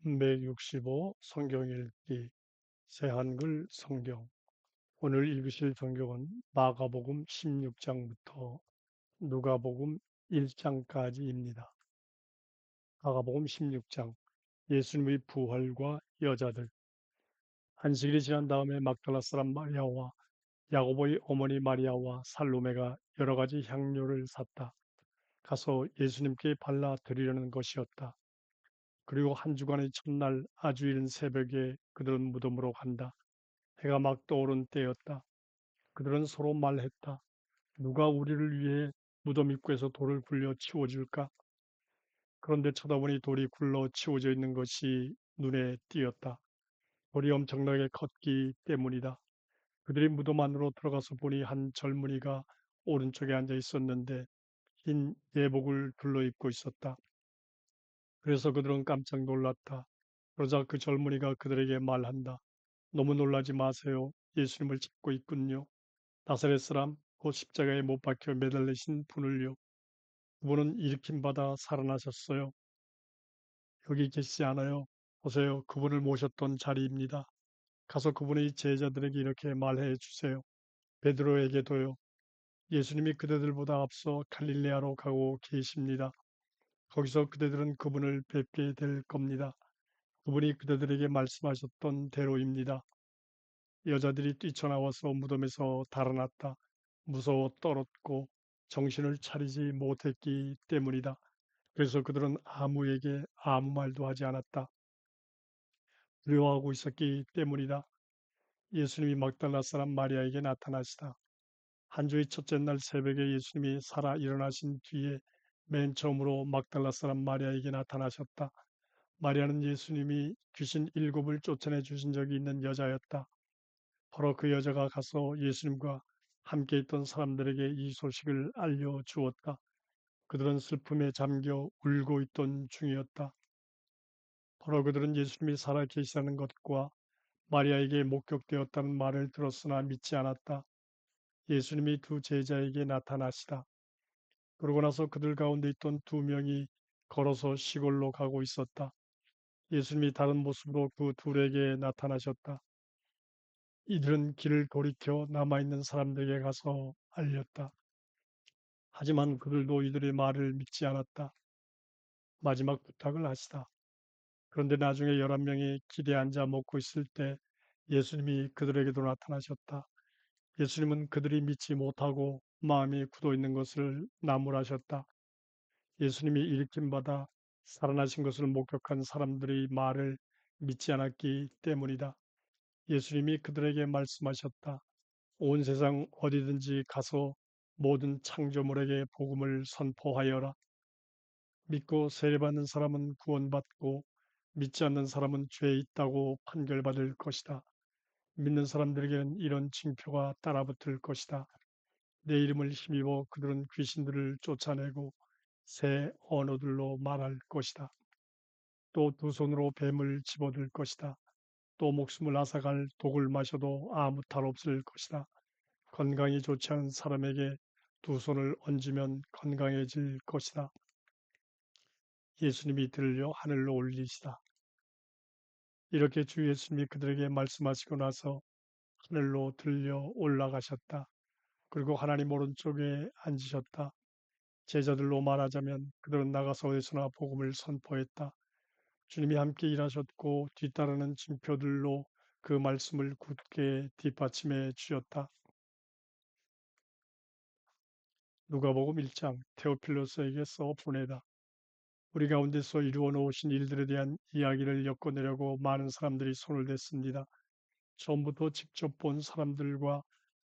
365 성경 읽기 새한글 성경. 오늘 읽으실 성경은 마가복음 16장부터 누가복음 1장까지입니다. 마가복음 16장 예수님의 부활과 여자들. 안식일이 지난 다음에 막달라 사람 마리아와 야고보의 어머니 마리아와 살로메가 여러 가지 향료를 샀다. 가서 예수님께 발라 드리려는 것이었다. 그리고 한 주간의 첫날 아주 이른 새벽에 그들은 무덤으로 간다. 해가 막 떠오른 때였다. 그들은 서로 말했다. 누가 우리를 위해 무덤 입구에서 돌을 굴려 치워줄까? 그런데 쳐다보니 돌이 굴러 치워져 있는 것이 눈에 띄었다. 돌이 엄청나게 컸기 때문이다. 그들이 무덤 안으로 들어가서 보니 한 젊은이가 오른쪽에 앉아 있었는데 흰 예복을 둘러입고 있었다. 그래서 그들은 깜짝 놀랐다. 그러자 그 젊은이가 그들에게 말한다. 너무 놀라지 마세요. 예수님을 찾고 있군요. 나사렛 사람 곧 십자가에 못 박혀 매달리신 분을요. 그분은 일으킴 받아 살아나셨어요. 여기 계시지 않아요. 보세요. 그분을 모셨던 자리입니다. 가서 그분의 제자들에게 이렇게 말해 주세요. 베드로에게도요. 예수님이 그대들보다 앞서 갈릴레아로 가고 계십니다. 거기서 그대들은 그분을 뵙게 될 겁니다. 그분이 그대들에게 말씀하셨던 대로입니다. 여자들이 뛰쳐나와서 무덤에서 달아났다. 무서워 떨었고 정신을 차리지 못했기 때문이다. 그래서 그들은 아무에게 아무 말도 하지 않았다. 두려워하고 있었기 때문이다. 예수님이 막달라 사람 마리아에게 나타나시다. 한 주의 첫째 날 새벽에 예수님이 살아 일어나신 뒤에 맨 처음으로 막달라 사람 마리아에게 나타나셨다. 마리아는 예수님이 귀신 일곱을 쫓아내 주신 적이 있는 여자였다. 바로 그 여자가 가서 예수님과 함께 있던 사람들에게 이 소식을 알려주었다. 그들은 슬픔에 잠겨 울고 있던 중이었다. 바로 그들은 예수님이 살아 계시다는 것과 마리아에게 목격되었다는 말을 들었으나 믿지 않았다. 예수님이 두 제자에게 나타나시다. 그러고 나서 그들 가운데 있던 두 명이 걸어서 시골로 가고 있었다. 예수님이 다른 모습으로 그 둘에게 나타나셨다. 이들은 길을 돌이켜 남아있는 사람들에게 가서 알렸다. 하지만 그들도 이들의 말을 믿지 않았다. 마지막 부탁을 하시다. 그런데 나중에 11명이 길에 앉아 먹고 있을 때 예수님이 그들에게도 나타나셨다. 예수님은 그들이 믿지 못하고 마음이 굳어 있는 것을 나무라셨다. 예수님이 일으킴받아 살아나신 것을 목격한 사람들의 말을 믿지 않았기 때문이다. 예수님이 그들에게 말씀하셨다. 온 세상 어디든지 가서 모든 창조물에게 복음을 선포하여라. 믿고 세례받는 사람은 구원받고 믿지 않는 사람은 죄 있다고 판결받을 것이다. 믿는 사람들에게는 이런 징표가 따라붙을 것이다. 내 이름을 힘입어 그들은 귀신들을 쫓아내고 새 언어들로 말할 것이다. 또 두 손으로 뱀을 집어들 것이다. 또 목숨을 앗아갈 독을 마셔도 아무 탈 없을 것이다. 건강이 좋지 않은 사람에게 두 손을 얹으면 건강해질 것이다. 예수님이 들려 하늘로 올리시다. 이렇게 주 예수님이 그들에게 말씀하시고 나서 하늘로 들려 올라가셨다. 그리고 하나님 오른쪽에 앉으셨다. 제자들로 말하자면 그들은 나가서 어디서나 복음을 선포했다. 주님이 함께 일하셨고 뒤따르는 징표들로 그 말씀을 굳게 뒷받침해 주셨다. 누가복음 1장 테오필로스에게 써 보내다. 우리 가운데서 이루어 놓으신 일들에 대한 이야기를 엮어내려고 많은 사람들이 손을 댔습니다. 처음부터 직접 본 사람들과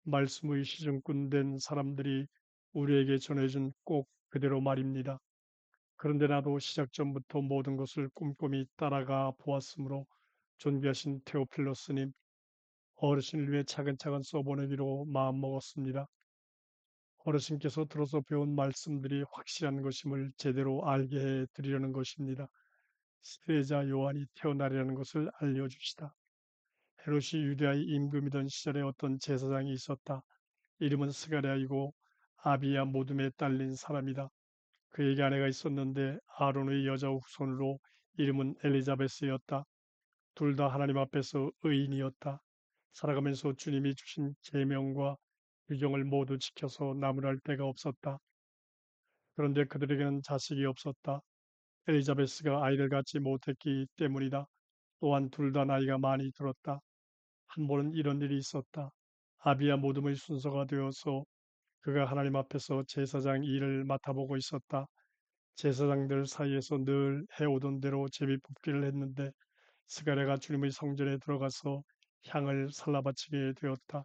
말씀의 시중꾼 된 사람들이 우리에게 전해준 꼭 그대로 말입니다. 그런데 나도 시작 전부터 모든 것을 꼼꼼히 따라가 보았으므로 존귀하신 테오필로스님, 어르신을 위해 차근차근 써보내기로 마음먹었습니다. 어르신께서 들어서 배운 말씀들이 확실한 것임을 제대로 알게 해 드리려는 것입니다. 세례자 요한이 태어나리라는 것을 알려주시다. 헤롯이 유대아의 임금이던 시절에 어떤 제사장이 있었다. 이름은 스가랴이고 아비야 모둠에 딸린 사람이다. 그에게 아내가 있었는데 아론의 여자 후손으로 이름은 엘리자베스였다. 둘 다 하나님 앞에서 의인이었다. 살아가면서 주님이 주신 계명과 규정을 모두 지켜서 나무랄 데가 없었다. 그런데 그들에게는 자식이 없었다. 엘리자베스가 아이를 갖지 못했기 때문이다. 또한 둘 다 나이가 많이 들었다. 한 번은 이런 일이 있었다. 아비야 모둠의 순서가 되어서 그가 하나님 앞에서 제사장 일을 맡아보고 있었다. 제사장들 사이에서 늘 해오던 대로 제비뽑기를 했는데 스가랴가 주님의 성전에 들어가서 향을 살라바치게 되었다.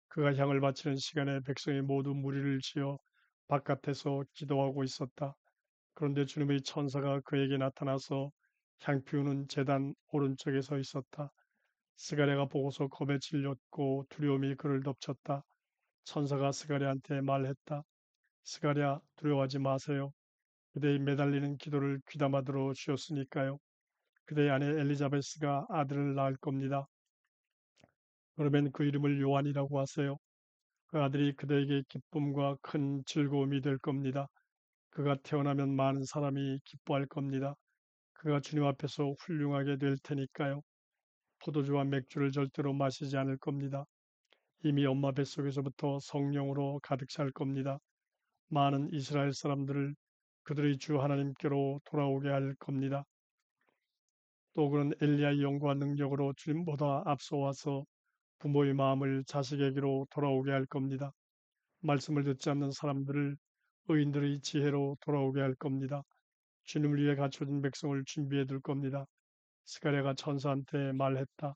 그가 향을 바치는 시간에 백성이 모두 무리를 지어 바깥에서 기도하고 있었다. 그런데 주님의 천사가 그에게 나타나서 향 피우는 제단 오른쪽에 서 있었다. 스가랴가 보고서 겁에 질렸고 두려움이 그를 덮쳤다. 천사가 스가랴한테 말했다. 스가랴 두려워하지 마세요. 그대의 매달리는 기도를 귀담아 들어 주셨으니까요. 그대의 아내 엘리자베스가 아들을 낳을 겁니다. 그러면 그 이름을 요한이라고 하세요. 그 아들이 그대에게 기쁨과 큰 즐거움이 될 겁니다. 그가 태어나면 많은 사람이 기뻐할 겁니다. 그가 주님 앞에서 훌륭하게 될 테니까요. 포도주와 맥주를 절대로 마시지 않을 겁니다. 이미 엄마 뱃속에서부터 성령으로 가득 찰 겁니다. 많은 이스라엘 사람들을 그들의 주 하나님께로 돌아오게 할 겁니다. 또 그는 엘리야의 영과 능력으로 주님보다 앞서와서 부모의 마음을 자식에게로 돌아오게 할 겁니다. 말씀을 듣지 않는 사람들을 의인들의 지혜로 돌아오게 할 겁니다. 주님을 위해 갖춰진 백성을 준비해 둘 겁니다. 스가랴가 천사한테 말했다.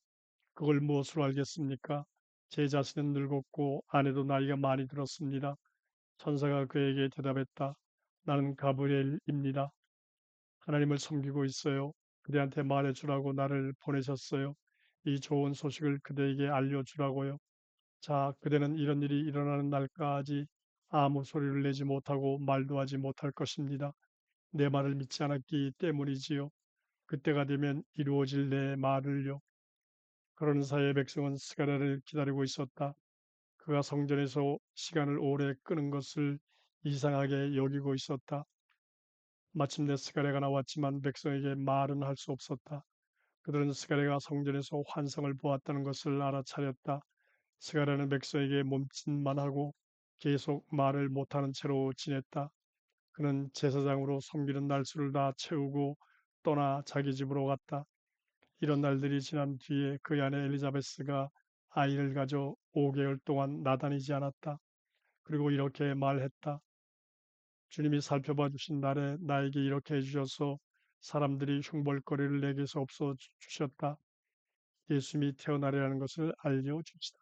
그걸 무엇으로 알겠습니까? 제 자신은 늙었고 아내도 나이가 많이 들었습니다. 천사가 그에게 대답했다. 나는 가브리엘입니다. 하나님을 섬기고 있어요. 그대한테 말해주라고 나를 보내셨어요. 이 좋은 소식을 그대에게 알려주라고요. 자, 그대는 이런 일이 일어나는 날까지 아무 소리를 내지 못하고 말도 하지 못할 것입니다. 내 말을 믿지 않았기 때문이지요. 그때가 되면 이루어질 내 말을요. 그러는 사이에 백성은 스가랴를 기다리고 있었다. 그가 성전에서 시간을 오래 끄는 것을 이상하게 여기고 있었다. 마침내 스가랴가 나왔지만 백성에게 말은 할 수 없었다. 그들은 스가랴가 성전에서 환상을 보았다는 것을 알아차렸다. 스가랴는 백성에게 몸짓만 하고 계속 말을 못하는 채로 지냈다. 그는 제사장으로 섬기는 날수를 다 채우고 떠나 자기 집으로 갔다. 이런 날들이 지난 뒤에 그의 아내 엘리자베스가 아이를 가져 5개월 동안 나다니지 않았다. 그리고 이렇게 말했다. 주님이 살펴봐 주신 날에 나에게 이렇게 해주셔서 사람들이 흉볼거리를 내게서 없어 주셨다. 예수님이 태어나리라는 것을 알려주시다.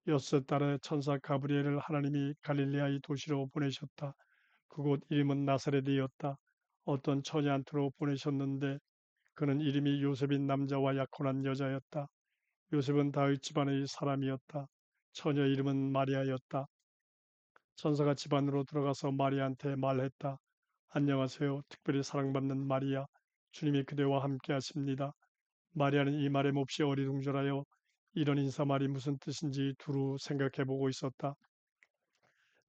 여섯 달에 천사 가브리엘을 하나님이 갈릴레아의 도시로 보내셨다. 그곳 이름은 나사렛이었다. 어떤 처녀한테로 보내셨는데 그는 이름이 요셉인 남자와 약혼한 여자였다. 요셉은 다윗 집안의 사람이었다. 처녀 이름은 마리아였다. 천사가 집 안으로 들어가서 마리아한테 말했다. 안녕하세요. 특별히 사랑받는 마리아. 주님이 그대와 함께 하십니다. 마리아는 이 말에 몹시 어리둥절하여 이런 인사말이 무슨 뜻인지 두루 생각해보고 있었다.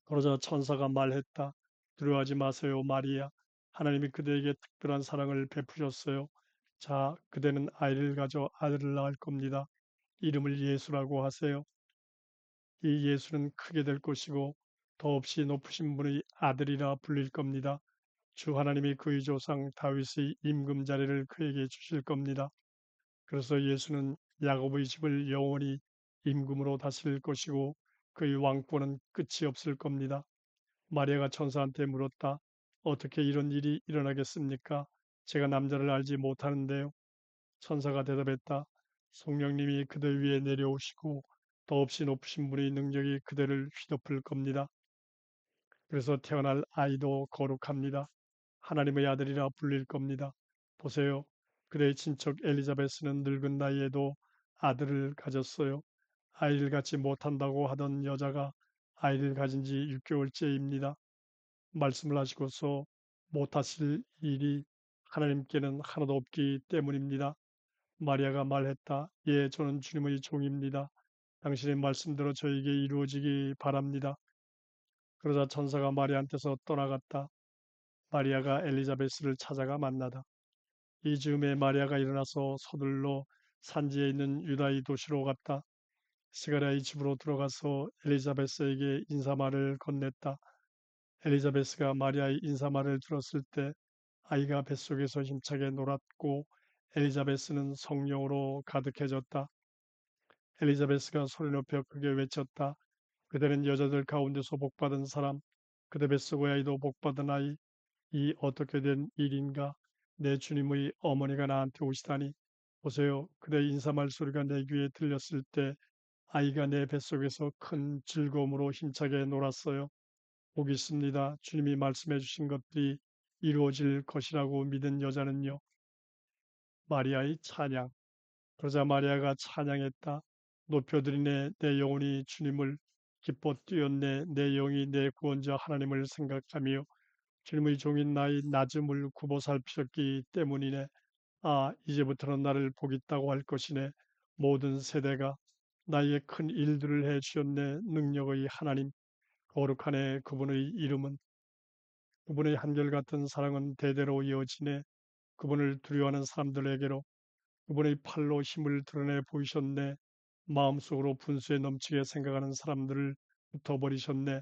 그러자 천사가 말했다. 두려워하지 마세요, 마리아. 하나님이 그대에게 특별한 사랑을 베푸셨어요. 자, 그대는 아이를 가져 아들을 낳을 겁니다. 이름을 예수라고 하세요. 이 예수는 크게 될 것이고 더없이 높으신 분의 아들이라 불릴 겁니다. 주 하나님이 그의 조상 다윗의 임금 자리를 그에게 주실 겁니다. 그래서 예수는 야곱의 집을 영원히 임금으로 다스릴 것이고 그의 왕권은 끝이 없을 겁니다. 마리아가 천사한테 물었다. 어떻게 이런 일이 일어나겠습니까? 제가 남자를 알지 못하는데요. 천사가 대답했다. 성령님이 그대 위에 내려오시고 더없이 높으신 분의 능력이 그대를 휘덮을 겁니다. 그래서 태어날 아이도 거룩합니다. 하나님의 아들이라 불릴 겁니다. 보세요. 그대의 친척 엘리자베스는 늙은 나이에도 아들을 가졌어요. 아이를 갖지 못한다고 하던 여자가 아이를 가진 지 6개월째입니다. 말씀을 하시고서 못하실 일이 하나님께는 하나도 없기 때문입니다. 마리아가 말했다. 예, 저는 주님의 종입니다. 당신의 말씀대로 저에게 이루어지기 바랍니다. 그러자 천사가 마리아한테서 떠나갔다. 마리아가 엘리자베스를 찾아가 만나다. 이 즈음에 마리아가 일어나서 서둘러 산지에 있는 유다의 도시로 갔다. 스가랴의 집으로 들어가서 엘리자베스에게 인사말을 건넸다. 엘리자베스가 마리아의 인사말을 들었을 때 아이가 뱃속에서 힘차게 놀았고 엘리자베스는 성령으로 가득해졌다. 엘리자베스가 소리 높여 크게 외쳤다. 그대는 여자들 가운데서 복받은 사람, 그대 뱃속의 아이도 복받은 아이, 이 어떻게 된 일인가? 내 주님의 어머니가 나한테 오시다니. 보세요. 그대 인사말 소리가 내 귀에 들렸을 때 아이가 내 뱃속에서 큰 즐거움으로 힘차게 놀았어요. 복 있습니다. 주님이 말씀해 주신 것들이 이루어질 것이라고 믿은 여자는요. 마리아의 찬양. 그러자 마리아가 찬양했다. 높여드리네 내 영혼이 주님을 기뻐 뛰었네 내 영이 내 구원자 하나님을 생각하며 주님의 종인 나의 낮음을 굽어 살피셨기 때문이네. 아 이제부터는 나를 복 있다고 할 것이네. 모든 세대가 나에게 큰 일들을 해 주셨네. 능력의 하나님 거룩하네. 그분의 이름은 그분의 한결같은 사랑은 대대로 이어지네. 그분을 두려워하는 사람들에게로 그분의 팔로 힘을 드러내 보이셨네. 마음속으로 분수에 넘치게 생각하는 사람들을 붙어버리셨네.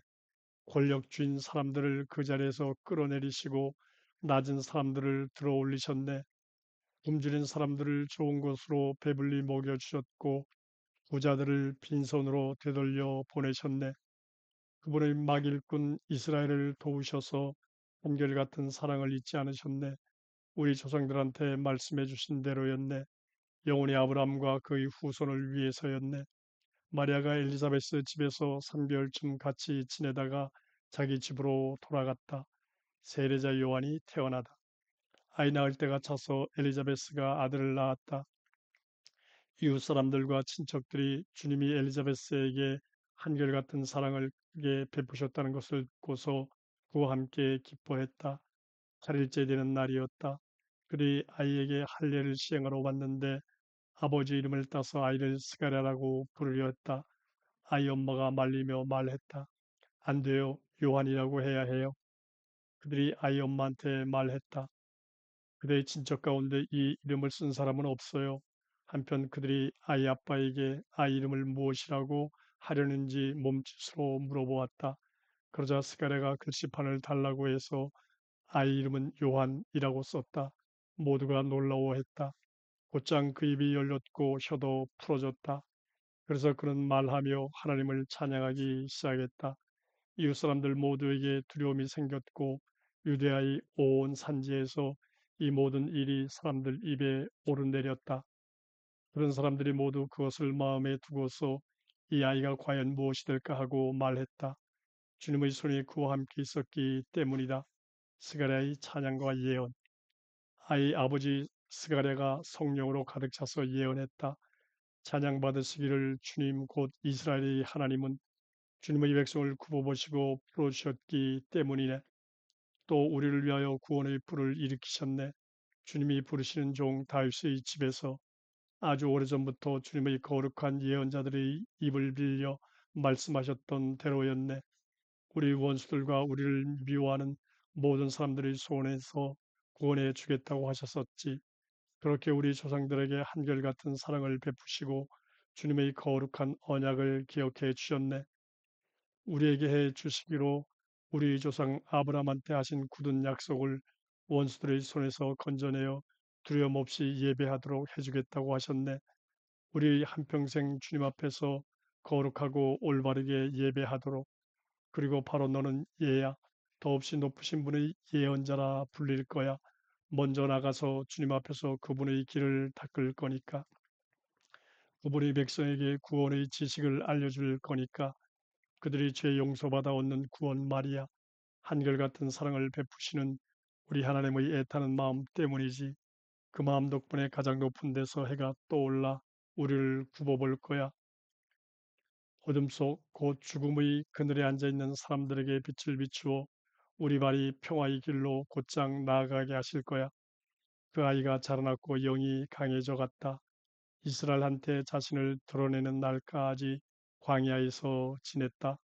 권력주인 사람들을 그 자리에서 끌어내리시고 낮은 사람들을 들어올리셨네. 굶주린 사람들을 좋은 곳으로 배불리 먹여주셨고 부자들을 빈손으로 되돌려 보내셨네. 그분의 막일꾼 이스라엘을 도우셔서 한결같은 사랑을 잊지 않으셨네. 우리 조상들한테 말씀해 주신 대로였네. 영혼이 아브라함과 그의 후손을 위해서였네. 마리아가 엘리자베스 집에서 3개월쯤 같이 지내다가 자기 집으로 돌아갔다. 세례자 요한이 태어나다. 아이 낳을 때가 차서 엘리자베스가 아들을 낳았다. 이웃 사람들과 친척들이 주님이 엘리자베스에게 한결같은 사랑을 크게 베푸셨다는 것을 듣고서 그와 함께 기뻐했다. 8일째 되는 날이었다. 그들이 아이에게 할례를 시행하러 왔는데 아버지 이름을 따서 아이를 스가랴라고 부르려 했다. 아이 엄마가 말리며 말했다. 안 돼요. 요한이라고 해야 해요. 그들이 아이 엄마한테 말했다. 그들의 친척 가운데 이 이름을 쓴 사람은 없어요. 한편 그들이 아이 아빠에게 아이 이름을 무엇이라고 하려는지 몸짓으로 물어보았다. 그러자 스가랴가 글씨판을 달라고 해서 아이 이름은 요한이라고 썼다. 모두가 놀라워했다. 곧장 그 입이 열렸고 혀도 풀어졌다. 그래서 그는 말하며 하나님을 찬양하기 시작했다. 이웃 사람들 모두에게 두려움이 생겼고 유대아의 온 산지에서 이 모든 일이 사람들 입에 오르내렸다. 그런 사람들이 모두 그것을 마음에 두고서 이 아이가 과연 무엇이 될까 하고 말했다. 주님의 손이 그와 함께 있었기 때문이다. 스가랴의 찬양과 예언. 아이 아버지 스가랴가 성령으로 가득 차서 예언했다. 찬양 받으시기를 주님 곧 이스라엘의 하나님은 주님의 백성을 굽어보시고 풀어주셨기 때문이네. 또 우리를 위하여 구원의 불을 일으키셨네. 주님이 부르시는 종 다윗의 집에서 아주 오래전부터 주님의 거룩한 예언자들의 입을 빌려 말씀하셨던 대로였네. 우리 원수들과 우리를 미워하는 모든 사람들의 손에서 구원해 주겠다고 하셨었지. 그렇게 우리 조상들에게 한결같은 사랑을 베푸시고 주님의 거룩한 언약을 기억해 주셨네. 우리에게 해 주시기로 우리 조상 아브라함한테 하신 굳은 약속을 원수들의 손에서 건져내어 두려움 없이 예배하도록 해주겠다고 하셨네. 우리 한평생 주님 앞에서 거룩하고 올바르게 예배하도록 그리고 바로 너는 얘야 더없이 높으신 분의 예언자라 불릴 거야. 먼저 나가서 주님 앞에서 그분의 길을 닦을 거니까 그분의 백성에게 구원의 지식을 알려줄 거니까 그들이 죄 용서받아 얻는 구원 말이야. 한결같은 사랑을 베푸시는 우리 하나님의 애타는 마음 때문이지. 그 마음 덕분에 가장 높은 데서 해가 떠올라 우리를 굽어볼 거야. 어둠 속 곧 죽음의 그늘에 앉아있는 사람들에게 빛을 비추어 우리 발이 평화의 길로 곧장 나아가게 하실 거야. 그 아이가 자라났고 영이 강해져 갔다. 이스라엘한테 자신을 드러내는 날까지 광야에서 지냈다.